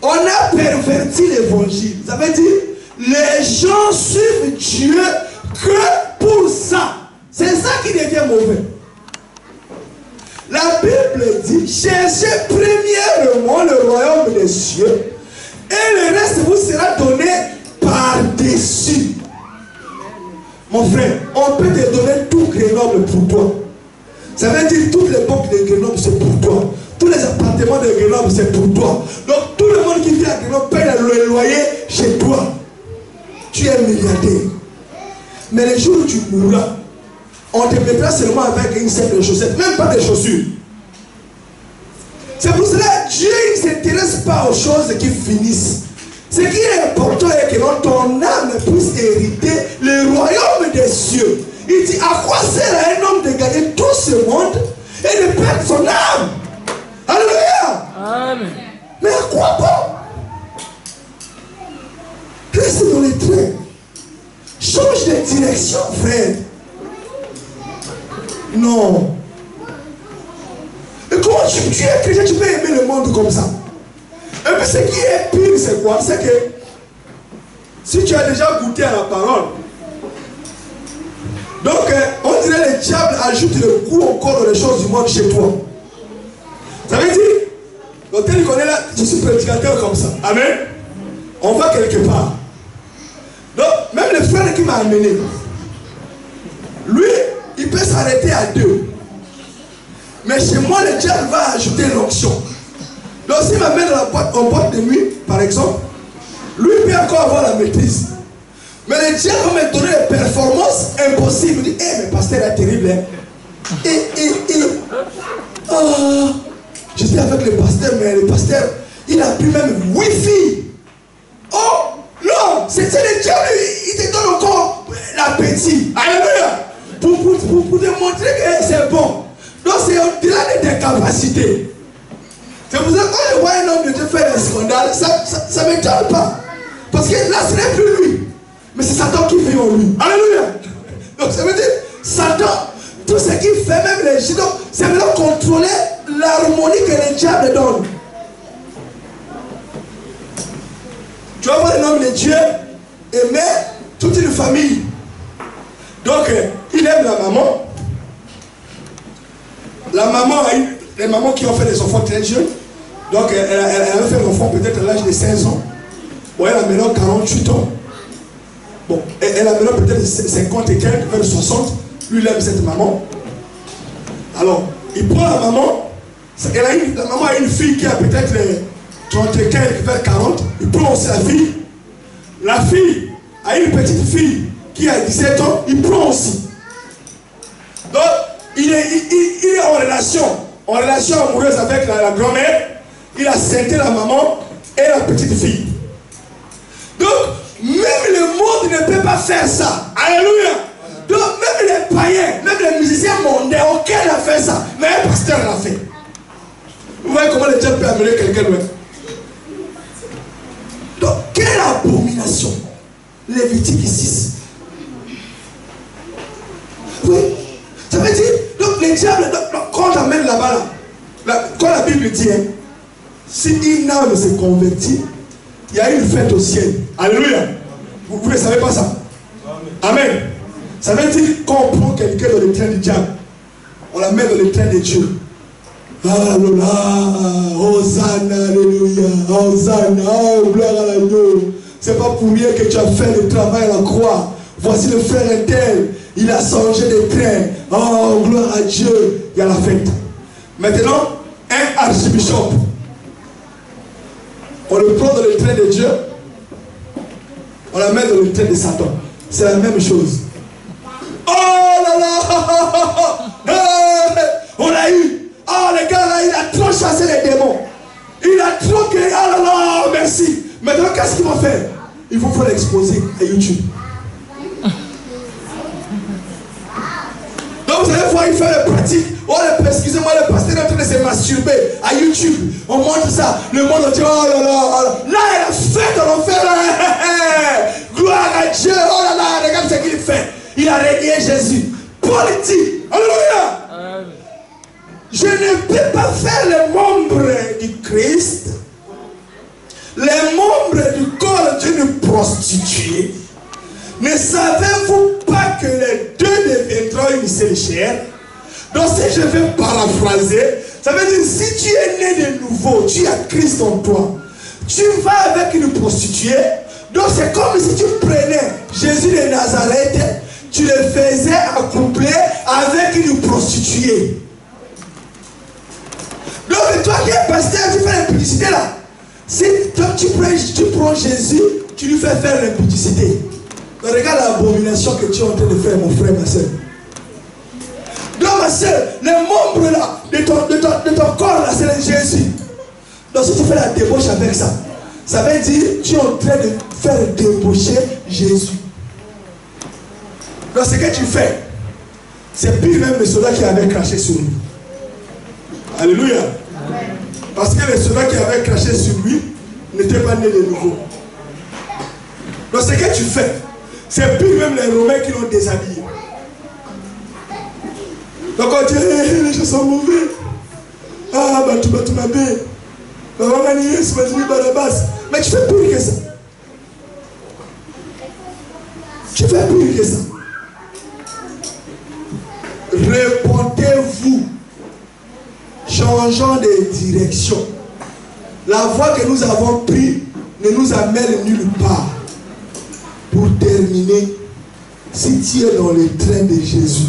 on a perverti l'évangile. Ça veut dire, les gens suivent Dieu que pour ça. C'est ça qui devient mauvais. La Bible dit, cherchez premièrement le royaume des cieux et le reste vous sera donné par-dessus. Mon frère, on peut te donner tout Grenoble pour toi. Ça veut dire toute l'époque de Grenoble, c'est pour toi. Tous les appartements de Grenoble, c'est pour toi. Donc tout le monde qui vit à Grenoble paye le loyer chez toi. Tu es milliardaire. Mais le jour où tu mourras, on te mettra seulement avec une simple chaussette, même pas des chaussures. C'est pour cela que Dieu ne s'intéresse pas aux choses qui finissent. Ce qui est important est que ton âme puisse hériter le royaume des cieux. Il dit, à quoi sert à un homme de gagner tout ce monde et de perdre son âme? Alléluia. Amen. Mais à quoi bon? Reste dans les trains. Change de direction, frère. Non. Et comment tu es chrétien, tu peux aimer le monde comme ça? Et puis ce qui est pire, c'est quoi? C'est que si tu as déjà goûté à la parole, donc on dirait le diable ajoute le goût encore dans les choses du monde chez toi. Ça veut dire, quand tu connais là, je suis prédicateur comme ça. Amen. On va quelque part. Donc, même le frère qui m'a amené, lui, il peut s'arrêter à 2. Mais chez moi, le diable va ajouter l'onction. Donc, s'il m'amène en boîte de nuit, par exemple, lui peut encore avoir la maîtrise. Mais le diable va me donner des performances impossibles. Il dit, mais pasteur est terrible. Hein? Oh, j'étais avec le pasteur, mais le pasteur, il a pris même Wi-Fi. Oh, non, c'est le diable, il te donne encore l'appétit. Alléluia. Pour te montrer que c'est bon. Donc c'est au-delà de tes capacités. C'est pour ça que quand je vois un homme de Dieu faire un scandale, ça ne m'étonne pas. Parce que là, ce n'est plus lui. Mais c'est Satan qui vit en lui. Alléluia. Donc ça veut dire, Satan, tout ce qu'il fait, même les gens, c'est vraiment contrôler l'harmonie que le diable donne. Tu vas voir un homme de Dieu aimer toute une famille. Donc, il aime la maman. La maman a eu les mamans qui ont fait des enfants très jeunes. Donc, elle a fait l'enfant peut-être à l'âge de 16 ans. Bon, elle a maintenant 48 ans. Bon, elle a maintenant peut-être 50 et quelques, vers 60. Lui, il aime cette maman. Alors, il prend la maman. La maman a une fille qui a peut-être 30 et quelques, vers 40. Il prend aussi la fille. La fille a une petite fille qui a 17 ans. Il prend aussi. Donc, il est en relation amoureuse avec la grand-mère. Il a scellé la maman et la petite fille. Donc, même le monde ne peut pas faire ça. Alléluia. Donc, même les païens, même les musiciens mondains, aucun a fait ça. Mais un pasteur l'a fait. Vous voyez comment le diable peut amener quelqu'un loin. Donc, quelle abomination. Lévitique 6. Oui. Ça veut dire, donc le diable, quand on amène là-bas, quand la Bible dit, hein, si une âme se convertit, il y a une fête au ciel. Alléluia. Vous ne savez pas ça? Amen. Ça veut dire qu'on prend quelqu'un dans le train du diable, on la met dans le train de Dieu. Alléluia. Hosanna, alléluia. Hosanna, oh, gloire à l'agneau. C'est pas pour rien que tu as fait le travail à la croix. Voici le frère tel, il a changé de train. Oh, gloire à Dieu. Il y a la fête. Maintenant, un archbishop, on le prend dans le train de Dieu, on la met dans le train de Satan. C'est la même chose. Oh là là, on l'a eu. Oh le gars là, il a trop chassé les démons. Il a trop créé. Oh là là, merci. Maintenant, qu'est-ce qu'il va faire? Il faut l'exposer à YouTube. Donc vous allez voir, il fait les pratiques. Oh, excusez-moi, le pasteur est en train de se masturber à YouTube. On montre ça. Le monde dit, oh là là. Là, il a fait dans l'enfer. Gloire à Dieu. Oh là là, regarde ce qu'il fait. Il a régné Jésus. Politique. Alléluia. je ne peux pas faire les membres du Christ, les membres du corps d'une prostituée. Ne savez-vous pas que les deux deviendront une seule chair? Donc si je vais paraphraser, ça veut dire si tu es né de nouveau, tu as Christ en toi, tu vas avec une prostituée. Donc c'est comme si tu prenais Jésus de Nazareth, tu le faisais accoupler avec une prostituée. Donc toi qui es pasteur, tu fais l'impudicité là. Si toi tu prends Jésus, tu lui fais faire l'impudicité. Donc regarde l'abomination que tu es en train de faire, mon frère, ma soeur. Donc ma soeur, les membres là, de ton corps là, c'est Jésus. Donc si tu fais la débauche avec ça, ça veut dire que tu es en train de faire débaucher Jésus. Donc ce que tu fais, c'est pire même le soldat qui avait craché sur lui. Alléluia. Amen. Parce que le soldat qui avait craché sur lui n'était pas né de nouveau. Donc ce que tu fais, c'est pire même les Romains qui l'ont déshabillé. Donc on dit, les gens sont mauvais. Ah, bah tu m'as bien. Mais tu fais pire que ça. Tu fais pire que ça. Répondez-vous. Changeons de direction. La voie que nous avons prise ne nous amène nulle part. Pour terminer, si tu es dans le train de Jésus,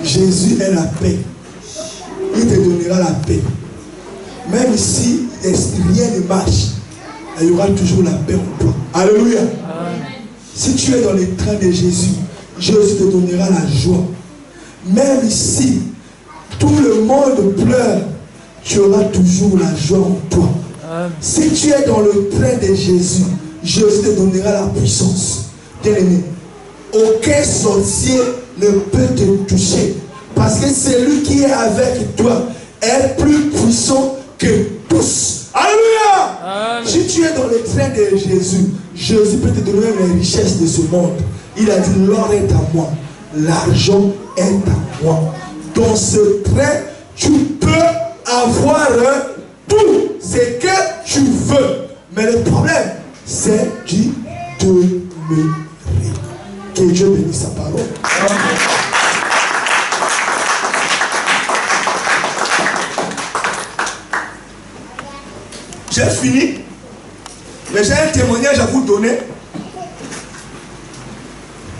Jésus est la paix. Il te donnera la paix. Même si rien ne marche, il y aura toujours la paix en toi. Alléluia. Amen. Si tu es dans le train de Jésus, Jésus te donnera la joie. Même si tout le monde pleure, tu auras toujours la joie en toi. Amen. Si tu es dans le train de Jésus, Jésus te donnera la puissance. Bien-aimé, aucun sorcier ne peut te toucher. Parce que celui qui est avec toi est plus puissant que tous. Alléluia. Amen. Si tu es dans le train de Jésus, Jésus peut te donner les richesses de ce monde. Il a dit, l'or est à moi, l'argent est à moi. Dans ce train, tu peux avoir tout ce que tu veux. Mais le problème, c'est d'y demeurer. Que Dieu bénisse sa parole. Amen. J'ai fini, mais j'ai un témoignage à vous donner.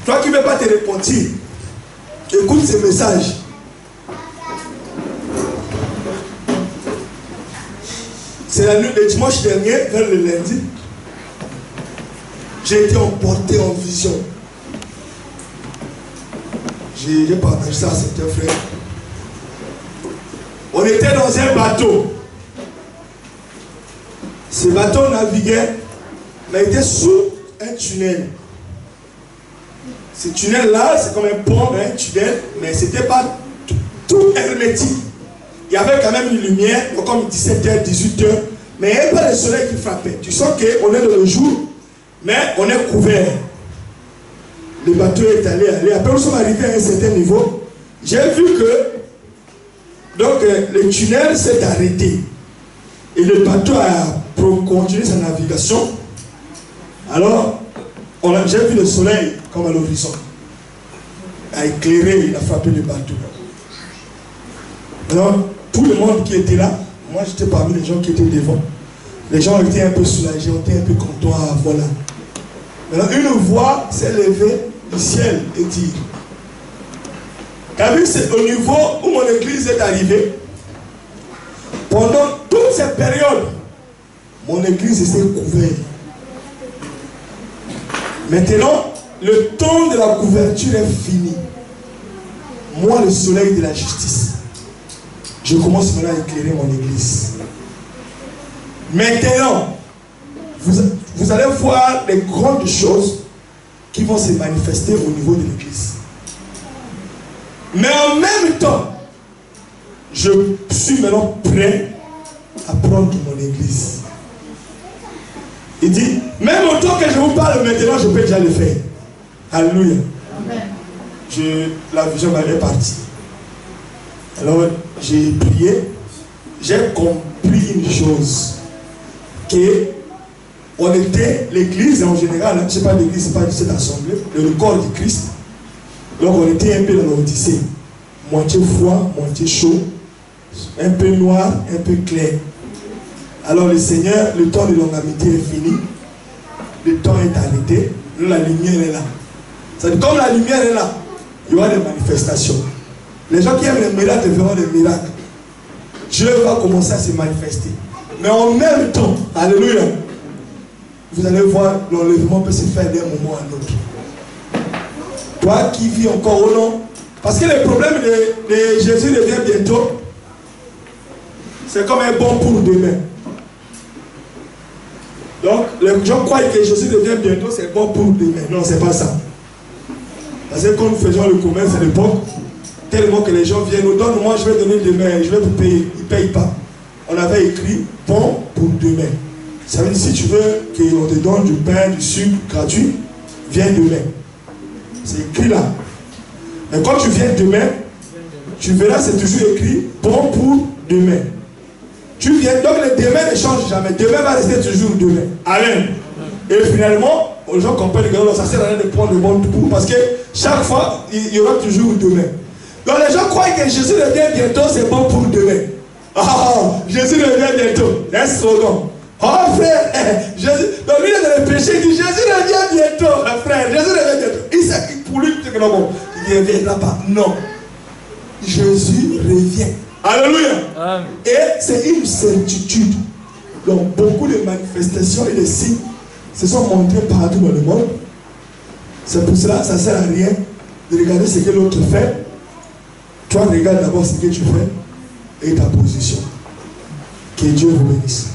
Toi qui ne veux pas te repentir, écoute ce message. C'est la nuit de dimanche dernier, vers le lundi. J'ai été emporté en vision. J'ai partagé ça à certains frères. On était dans un bateau. Ce bateau naviguait, mais il était sous un tunnel. Ce tunnel-là, c'est comme un pont, un tunnel, mais ce n'était pas tout hermétique. Il y avait quand même une lumière, comme 17h, 18h, mais il n'y avait pas le soleil qui frappait. Tu sens qu'on est dans le jour, mais on est couvert. Le bateau est allé. Après, nous sommes arrivés à un certain niveau. J'ai vu que donc, le tunnel s'est arrêté. Et le bateau a continué sa navigation. Alors, j'ai vu le soleil comme à l'horizon. A éclairé, il a frappé le bateau. Alors, tout le monde qui était là, moi j'étais parmi les gens qui étaient devant. Les gens étaient un peu soulagés, étaient un peu contents. Voilà. Alors, une voix s'est levée du ciel et dit, t'as vu, c'est au niveau où mon église est arrivée. Pendant toute cette période, mon église s'est couverte. Maintenant, le temps de la couverture est fini. Moi, le soleil de la justice, je commence maintenant à éclairer mon église. Maintenant, vous allez voir des grandes choses qui vont se manifester au niveau de l'église. Mais en même temps, je suis maintenant prêt à prendre mon église. Il dit, même au temps que je vous parle maintenant, je peux déjà le faire. Alléluia. Amen. La vision m'avait partie. Alors, j'ai prié, j'ai compris une chose, que on était, l'église en général, je ne sais pas l'église, c'est pas cette assemblée, le corps du Christ. Donc on était un peu dans l'Odyssée, moitié froid, moitié chaud, un peu noir, un peu clair. Alors le Seigneur, le temps de longanimité est fini, le temps est arrêté, la lumière est là. C'est-à-dire, comme la lumière est là, il y aura des manifestations. Les gens qui aiment les miracles verront des miracles. Dieu va commencer à se manifester. Mais en même temps, alléluia, vous allez voir, l'enlèvement peut se faire d'un moment à l'autre. Toi qui vis encore au nom, parce que le problème de Jésus revient bientôt, c'est comme un bon pour demain. Donc, les gens croient que Jésus revient bientôt, c'est bon pour demain. Non, c'est pas ça. Parce que quand nous faisions le commerce à l'époque, tellement que les gens viennent nous donnent, moi je vais donner demain, je vais vous payer. Ils ne payent pas. On avait écrit bon pour demain. Ça veut dire si tu veux qu'on te donne du pain, du sucre gratuit, viens demain. C'est écrit là. Mais quand tu viens demain, tu verras, c'est toujours écrit bon pour demain. Tu viens, donc le demain ne change jamais. Demain va rester toujours demain. Amen. Et finalement, les gens comprennent que ça sert à rien de prendre le bon pour, parce que chaque fois, il y aura toujours demain. Donc les gens croient que Jésus revient bientôt, c'est bon pour demain. Ah, Jésus revient bientôt. C'est un slogan. Oh frère, Jésus, donc lui il est dans le péché, il dit Jésus revient bientôt, frère, Jésus revient bientôt. Il sait pour lui, il ne reviendra pas. Non. Jésus revient. Alléluia. Amen. Et c'est une certitude. Donc beaucoup de manifestations et de signes se sont montrés partout dans le monde. C'est pour cela, ça ne sert à rien de regarder ce que l'autre fait. Toi, regarde d'abord ce que tu fais et ta position. Que Dieu vous bénisse.